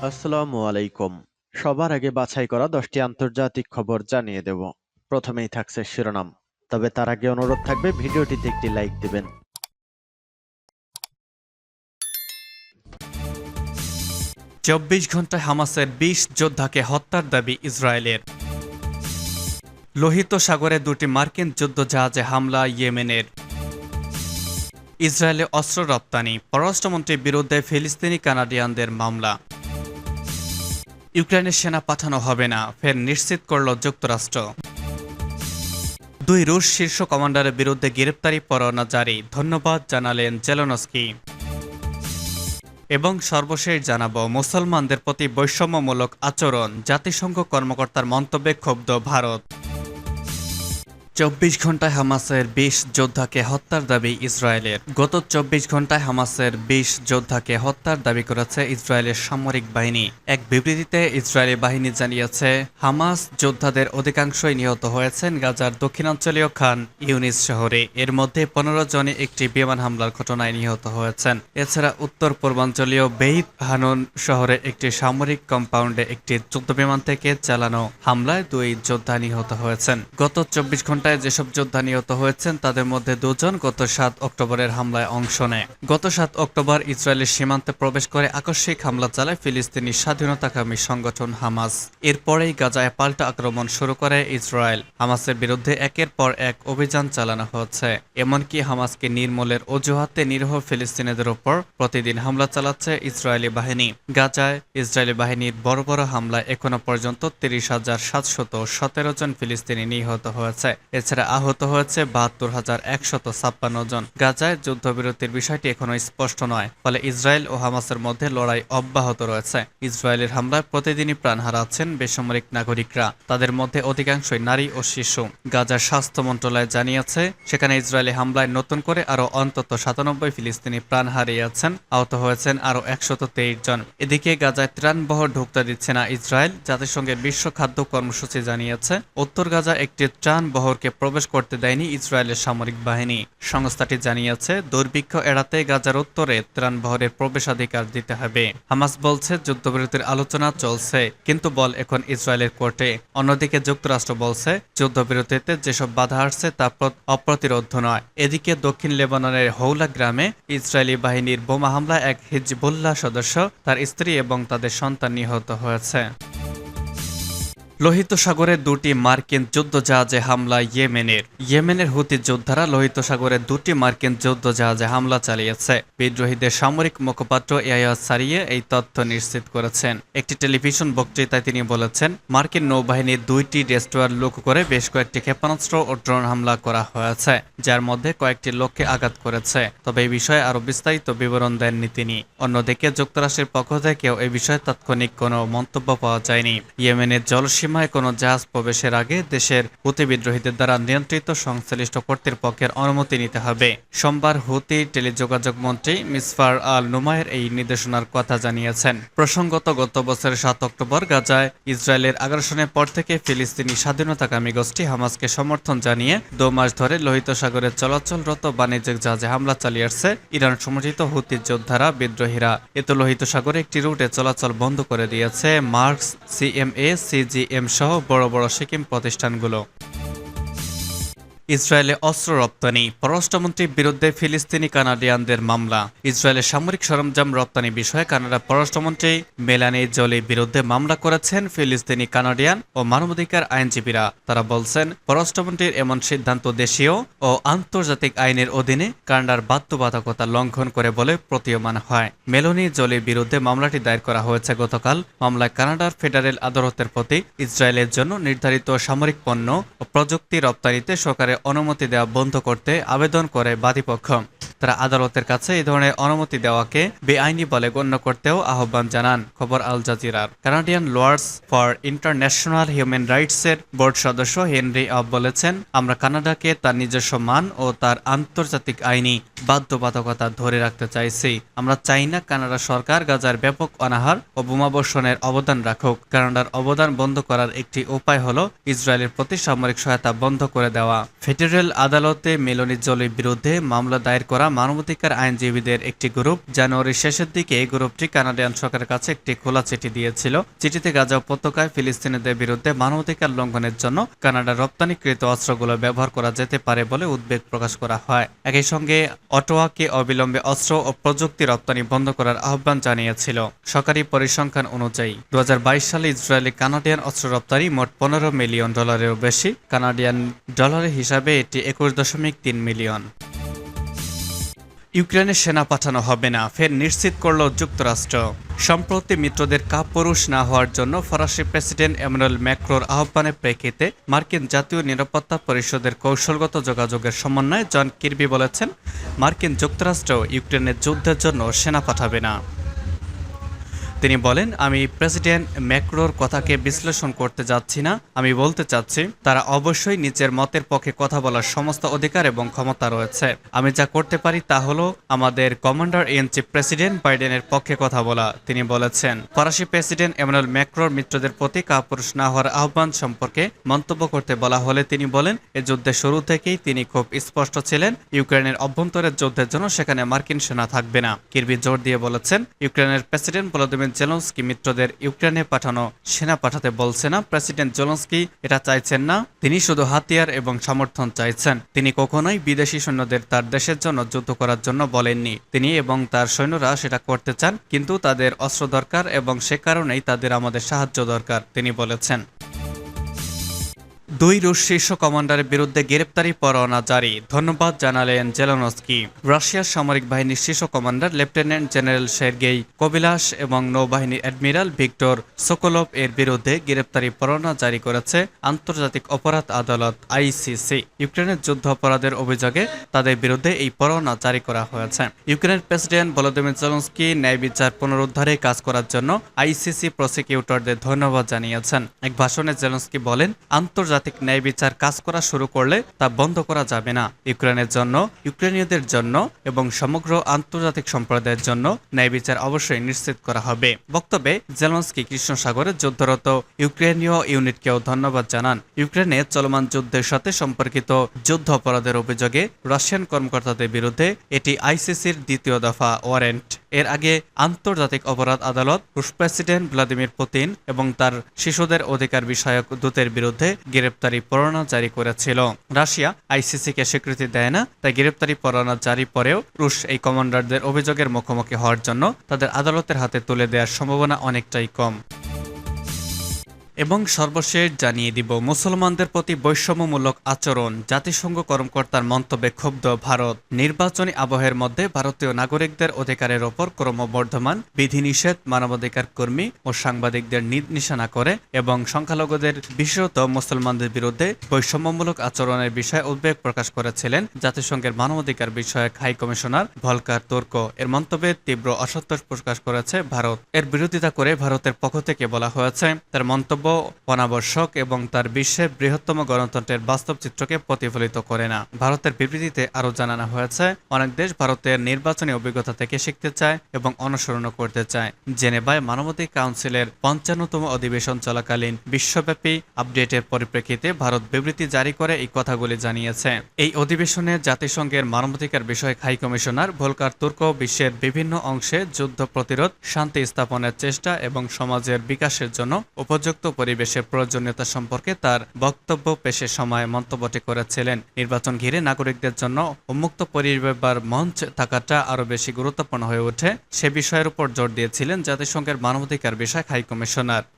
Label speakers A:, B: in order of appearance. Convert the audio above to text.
A: আসসালামু আলাইকুম। সবার আগে বাছাই করা 10টি আন্তর্জাতিক খবর জানিয়ে দেব। প্রথমেই থাকছে শিরোনাম। তবে তার আগে অনুরোধ থাকবে ভিডিওটিতে একটি লাইক দিবেন।
B: ২৪ ঘন্টায় হামাসের ২০ যোদ্ধাকে হত্যার দাবি ইসরায়েলের। লোহিত সাগরে দুটি মার্কিন যুদ্ধজাহাজে হামলা ইয়েমেনের। ইসরায়েলে অস্ত্র রপ্তানি, পররাষ্ট্রমন্ত্রীর বিরুদ্ধে ফিলিস্তিনি কানাডিয়ানদের মামলা। ইউক্রেনে সেনা পাঠানো হবে না, ফের নিশ্চিত করল যুক্তরাষ্ট্র। দুই রুশ শীর্ষ কমান্ডারের বিরুদ্ধে গ্রেপ্তারি পরোয়ানা জারি, ধন্যবাদ জানালেন জেলেনস্কি। এবং সর্বশেষ জানাবো মুসলমানদের প্রতি বৈষম্যমূলক আচরণ, জাতিসংঘ কর্মকর্তার মন্তব্যে ক্ষুব্ধ ভারত। ২৪ ঘন্টায় হামাসের ২০ যোদ্ধাকে হত্যার দাবি ইসরায়েলের। গত ২৪ ঘন্টায় হামাসের ২০ যোদ্ধাকে হত্যার দাবি করেছে ইসরায়েলের সামরিক বাহিনী। এক বিবৃতিতে ইসরায়েলি বাহিনী জানিয়েছে, হামাস যোদ্ধাদের অধিকাংশই নিহত হয়েছেন গাজার দক্ষিণাঞ্চলীয় খান ইউনিস শহরে। এর মধ্যে ১৫ জনই একটি বিমান হামলার ঘটনায় নিহত হয়েছেন। এছাড়া উত্তর পূর্বাঞ্চলীয় বেইত হানুন শহরে একটি সামরিক কম্পাউন্ডে একটি যুদ্ধবিমান থেকে চালানো হামলায় ২ যোদ্ধা নিহত হয়েছেন। গত ২৪ ঘন্টায় যেসব যোদ্ধা নিহত হয়েছেন তাদের মধ্যে ২ জন গত ৭ অক্টোবরের হামলায় অংশ নেয়। গত ৭ অক্টোবর ইসরায়েলের সীমান্তে প্রবেশ করে আকস্মিক হামলা চালায় ফিলিস্তিনি স্বাধীনতাকামী সংগঠন হামাস। এরপরেই গাজায় পাল্টা আক্রমণ শুরু করে ইসরায়েল। হামাসের বিরুদ্ধে একের পর এক অভিযান চালানো হচ্ছে। এমনকি হামাসকে নির্মূলের অজুহাতে নিরীহ ফিলিস্তিনিদের ওপর প্রতিদিন হামলা চালাচ্ছে ইসরায়েলি বাহিনী। গাজায় ইসরায়েলি বাহিনীর বড় বড় হামলায় এখনো পর্যন্ত ৩০,৭১৭ জন ফিলিস্তিনি নিহত হয়েছে। এছাড়া আহত হয়েছে ৭২,১৫৬ জন। গাজায় যুদ্ধবিরতির বিষয়টি এখনো স্পষ্ট নয়, ফলে ইসরায়েল ও হামাসের মধ্যে লড়াই অব্যাহত রয়েছে। ইসরায়েলের হামলায় প্রতিদিনই প্রাণ হারাচ্ছেন বেসামরিক নাগরিকরা, তাদের মধ্যে অধিকাংশই নারী ও শিশু। গাজার স্বাস্থ্য মন্ত্রণালয় জানিয়েছে, সেখানে ইসরায়েলি হামলায় নতুন করে আরও অন্তত ৯৭ ফিলিস্তিনি প্রাণ হারিয়েছেন, আহত হয়েছেন আরও ১২৩ জন। এদিকে গাজায় ত্রাণবহর ঢুকতে দিচ্ছে না ইসরায়েল। জাতিসংঘের বিশ্ব খাদ্য কর্মসূচি জানিয়েছে, উত্তর গাজা একটি ত্রাণবহরকে প্রবেশ করতে দেয়নি ইসরায়েলের সামরিক বাহিনী। সংস্থাটি জানিয়েছে, দুর্ভিক্ষ এড়াতে গাজার উত্তরে ত্রাণবহরের প্রবেশাধিকার দিতে হবে। হামাস বলছে, যুদ্ধবিরতির আলোচনা চলছে, কিন্তু বল এখন ইসরায়েলের কোর্টে। অন্যদিকে যুক্তরাষ্ট্র বলছে, যুদ্ধবিরতিতে যেসব বাধা আসছে তা অপ্রতিরোধ্য নয়। এদিকে দক্ষিণ লেবাননের হৌলা গ্রামে ইসরায়েলি বাহিনীর বোমা হামলায় এক হিজবুল্লাহ সদস্য, তার স্ত্রী এবং তাদের সন্তান নিহত হয়েছে। লোহিত সাগরে দুটি মার্কিন যুদ্ধজাহাজে হামলা ইয়েমেনের। ইয়েমেনের হুতি যোদ্ধারা লোহিত সাগরে দুটি মার্কিন যুদ্ধজাহাজে হামলা চালিয়েছে। বিদ্রোহীদের সামরিক মুখপাত্র ইয়াহিয়া সারিয়ে এই তথ্য নিশ্চিত করেছেন। একটি টেলিভিশন বক্তৃতায় তিনি বলেছেন, মার্কিন নৌবাহিনীর ২টি ডেস্ট্রয়ার লক্ষ্য করে বেশ কয়েকটি ক্ষেপণাস্ত্র ও ড্রোন হামলা করা হয়েছে, যার মধ্যে কয়েকটি লক্ষ্যে আঘাত করেছে। তবে এই বিষয়ে আরও বিস্তারিত বিবরণ দেননি তিনি। অন্যদিকে যুক্তরাষ্ট্রের পক্ষ থেকেও এই বিষয়ে তাৎক্ষণিক কোনো মন্তব্য পাওয়া যায়নি। ইয়েমেনের জলসীমায় কোনো জাহাজ প্রবেশের আগে দেশের হুতি বিদ্রোহীদের দ্বারা নিয়ন্ত্রিত সংশ্লিষ্ট কর্তৃপক্ষের অনুমতি নিতে হবে। সোমবার হুতি টেলিযোগাযোগ মন্ত্রী মিসফার আল নুমায়ের এই নির্দেশনার কথা জানিয়েছেন। প্রসঙ্গত, গত বছরের ৭ অক্টোবর গাজায় ইসরায়েলের আগ্রাসনের পর থেকে ফিলিস্তিনি স্বাধীনতাকামী গোষ্ঠী হামাসকে সমর্থন জানিয়ে ২ মাস ধরে লোহিত সাগরে চলাচলরত বাণিজ্যিক জাহাজে হামলা চালিয়ে আসছে ইরান সমর্থিত হুতি যোদ্ধারা বিদ্রোহীরা। এতে লোহিত সাগরে একটি রুটে চলাচল বন্ধ করে দিয়েছে মার্কস, সিএমএ, সিজিএম সহ বড় বড় শিপিং প্রতিষ্ঠানগুলো। ইসরায়েলে অস্ত্র রপ্তানি, পররাষ্ট্রমন্ত্রীর বিরুদ্ধে ফিলিস্তিনি কানাডিয়ানদের মামলা। ইসরায়েলের সামরিক সরঞ্জাম রপ্তানি বিষয়ে কানাডার পররাষ্ট্রমন্ত্রী মেলানি জোলির বিরুদ্ধে মামলা করেছেন ফিলিস্তিনি কানাডিয়ান ও মানবাধিকার আইনজীবীরা। তারা বলছেন, পররাষ্ট্রমন্ত্রীর এমন সিদ্ধান্ত দেশীয় ও আন্তর্জাতিক আইনের অধীনে কানাডার বাধ্যবাধকতা লঙ্ঘন করে বলে প্রতীয়মান হয়। মেলানি জোলির বিরুদ্ধে মামলাটি দায়ের করা হয়েছে গতকাল। মামলায় কানাডার ফেডারেল আদালতের প্রতি ইসরায়েলের জন্য নির্ধারিত সামরিক পণ্য ও প্রযুক্তি রপ্তানিতে সরকারের অনুমতি দেওয়া বন্ধ করতে আবেদন করে বাদীপক্ষ। তারা আদালতের কাছে এই ধরনের অনুমতি দেওয়াকে বেআইনি বলে গণ্য করতেও আহ্বান জানান। খবর আল জাজিরার। Canadian lawyers for international human রাইটসের বোর্ড সদস্য হেনরি অব বলেছেন, আমরা কানাডাকে তার নিজস্ব মান ও তার আন্তর্জাতিক আইনি বাধ্যবাধকতা ধরে রাখতে চাইছি। আমরা চাই না কানাডা সরকার গাজার ব্যাপক অনাহার ও বোমাবর্ষণের অবদান রাখুক। কানাডার অবদান বন্ধ করার একটি উপায় হল ইসরায়েলের প্রতি সামরিক সহায়তা বন্ধ করে দেওয়া। ফেডারেল আদালতে মেলানি জোলির বিরুদ্ধে মামলা দায়ের করা করা মানবাধিকার আইনজীবীদের একটি গ্রুপ জানুয়ারির শেষের দিকে এই গ্রুপটি কানাডিয়ান সরকারের কাছে একটি খোলা চিঠি দিয়েছিল। চিঠিতে গাজা উপত্যকায় ফিলিস্তিনিদের বিরুদ্ধে মানবাধিকার লঙ্ঘনের জন্য কানাডার রপ্তানিকৃত অস্ত্রগুলো ব্যবহার করা যেতে পারে বলে উদ্বেগ প্রকাশ করা হয়। একই সঙ্গে অটোয়াকে অবিলম্বে অস্ত্র ও প্রযুক্তি রপ্তানি বন্ধ করার আহ্বান জানিয়েছিল। সরকারি পরিসংখ্যান অনুযায়ী 2022 সালে ইসরায়েলি কানাডিয়ান অস্ত্র রপ্তানি মোট $15 মিলিয়ন বেশি। কানাডিয়ান ডলারের হিসাবে এটি 21.3 মিলিয়ন। ইউক্রেনে সেনা পাঠানো হবে না, ফের নিশ্চিত করল যুক্তরাষ্ট্র। সম্প্রতি মিত্রদের কাপুরুষ না হওয়ার জন্য ফরাসি প্রেসিডেন্ট এমানুয়েল ম্যাক্রোর আহ্বানের প্রেক্ষিতে মার্কিন জাতীয় নিরাপত্তা পরিষদের কৌশলগত যোগাযোগের সমন্বয়ে জন কির্বি বলেছেন, মার্কিন যুক্তরাষ্ট্র ইউক্রেনের যুদ্ধের জন্য সেনা পাঠাবে না। তিনি বলেন, আমি প্রেসিডেন্ট ম্যাক্রোর কথাকে বিশ্লেষণ করতে যাচ্ছি না। আমি বলতে চাচ্ছি তারা অবশ্যই নিজের মতের পক্ষে কথা বলার সমস্ত অধিকার এবং ক্ষমতা রয়েছে। আমি যা করতে পারি তা হলো আমাদের কমান্ডার ইন চিফ প্রেসিডেন্ট বাইডেনের পক্ষে কথা বলা, তিনি বলেছেন। ফরাসি প্রেসিডেন্ট এমানুয়েল ম্যাক্রোর মিত্রদের প্রতি কাপুরুষ না হওয়ার আহ্বান সম্পর্কে মন্তব্য করতে বলা হলে তিনি বলেন, এ যুদ্ধের শুরু থেকেই তিনি খুব স্পষ্ট ছিলেন, ইউক্রেনের অভ্যন্তরের যুদ্ধের জন্য সেখানে মার্কিন সেনা থাকবে না। কির্বি জোর দিয়ে বলেছেন, ইউক্রেনের প্রেসিডেন্ট ভলোদিমির জেলেনস্কি মিত্রদের ইউক্রেনে পাঠানো সেনা পাঠাতে বলছে না। প্রেসিডেন্ট জেলেনস্কি এটা চাইছেন না, তিনি শুধু হাতিয়ার এবং সমর্থন চাইছেন। তিনি কখনোই বিদেশি সৈন্যদের তার দেশের জন্য যুদ্ধ করার জন্য বলেননি। তিনি এবং তার সৈন্যরা সেটা করতে চান, কিন্তু তাদের অস্ত্র দরকার এবং সে কারণেই তাদের আমাদের সাহায্য দরকার, তিনি বলেছেন। 2 রুশ শীর্ষ কমান্ডারের বিরুদ্ধে গ্রেপ্তারি পরোয়ানা জারি, ধন্যবাদ জানালেন জেলেনস্কি। রাশিয়ার সামরিক বাহিনীর শীর্ষ কমান্ডার লেফটেন্যান্ট জেনারেল সের্গেই কোবিলাস এবং নৌবাহিনীর অ্যাডমিরাল ভিক্টর সোকোলভ এর বিরুদ্ধে গ্রেপ্তারি পরোয়ানা জারি করেছে আন্তর্জাতিক অপরাধ আদালত ICC। ইউক্রেনের যুদ্ধ অপরাধের অভিযোগে তাদের বিরুদ্ধে এই পরোয়ানা জারি করা হয়েছে। ইউক্রেনের প্রেসিডেন্ট ভলোদিমির জেলেনস্কি ন্যায় বিচার পুনরুদ্ধারে কাজ করার জন্য ICC প্রসিকিউটরদের ধন্যবাদ জানিয়েছেন। এক ভাষণে জেলেনস্কি বলেন, আন্তর্জাতিক ন্যায় বিচার কাজ করা শুরু করলে তা বন্ধ করা যাবে না। ইউক্রেনের জন্য, ইউক্রেনীয়দের জন্য এবং সমগ্র আন্তর্জাতিক সম্প্রদায়ের জন্য ন্যায় বিচার অবশ্যই নিশ্চিত করা হবে। বক্তব্যে জেলেনস্কি কৃষ্ণ সাগরে যুদ্ধরত ইউক্রেনীয় ইউনিটকেও ধন্যবাদ জানান। ইউক্রেনে চলমান যুদ্ধের সাথে সম্পর্কিত যুদ্ধ অপরাধের অভিযোগে রাশিয়ান কর্মকর্তাদের বিরুদ্ধে এটি ICCর দ্বিতীয় দফা ওয়ারেন্ট। এর আগে আন্তর্জাতিক অপরাধ আদালত রুশ প্রেসিডেন্ট ভ্লাদিমির পুতিন এবং তার শিশুদের অধিকার বিষয়ক দূতের বিরুদ্ধে গ্রেপ্তারি পরোয়ানা জারি করেছিল। রাশিয়া ICC-কে স্বীকৃতি দেয় না, তাই গ্রেপ্তারি পরোয়ানা জারি পরেও রুশ এই কমান্ডারদের অভিযোগের মুখোমুখি হওয়ার জন্য তাদের আদালতের হাতে তুলে দেওয়ার সম্ভাবনা অনেকটাই কম। এবং সর্বশেষ জানিয়ে দিব, মুসলমানদের প্রতি বৈষম্যমূলক আচরণ, জাতিসংঘ কর্মকর্তার মন্তব্যে ক্ষুব্ধ ভারত। নির্বাচনী আবহের মধ্যে ভারতীয় নাগরিকদের অধিকারের ওপর ক্রমবর্ধমান বিধিনিষেধ মানবাধিকার কর্মী ও সাংবাদিকদের নিশানা করে এবং সংখ্যালঘুদের বিশেষত মুসলমানদের বিরুদ্ধে বৈষম্যমূলক আচরণের বিষয়ে উদ্বেগ প্রকাশ করেছিলেন জাতিসংঘের মানবাধিকার বিষয়ক হাই কমিশনার ভলকার তুর্ক। এর মন্তব্যে তীব্র অসন্তোষ প্রকাশ করেছে ভারত। এর বিরোধিতা করে ভারতের পক্ষ থেকে বলা হয়েছে, তার মন্তব্য অনাবশ্যক এবং তার বিশ্বের বৃহত্তম গণতন্ত্রের বাস্তব চিত্রকে প্রতিফলিত করে না। ভারতের বিবৃতিতে আরও জানানো হয়েছে, অনেক দেশ ভারতের নির্বাচনী অভিজ্ঞতা থেকে শিখতে চায় এবং অনুসরণ করতে চায়। জেনেভায় মানবাধিকার কাউন্সিলের 55তম অধিবেশন চলাকালীন বিশ্বব্যাপী আপডেটের পরিপ্রেক্ষিতে ভারত বিবৃতি জারি করে এই কথাগুলি জানিয়েছে। এই অধিবেশনে জাতিসংঘের মানবাধিকার বিষয়ক হাই কমিশনার ভলকার তুর্ক বিশ্বের বিভিন্ন অংশে যুদ্ধ প্রতিরোধ, শান্তি স্থাপনের চেষ্টা এবং সমাজের বিকাশের জন্য উপযুক্ত পরিবেশের প্রয়োজনীয়তা সম্পর্কে তার বক্তব্য পেশের সময় মন্তব্যটি করেছিলেন। নির্বাচন ঘিরে নাগরিকদের জন্য উন্মুক্ত পরিবেশ মঞ্চ থাকাটা আরও বেশি গুরুত্বপূর্ণ হয়ে ওঠে, সে বিষয়ের উপর জোর দিয়েছিলেন জাতিসংঘের মানবাধিকার বিষয়ক হাই কমিশনার।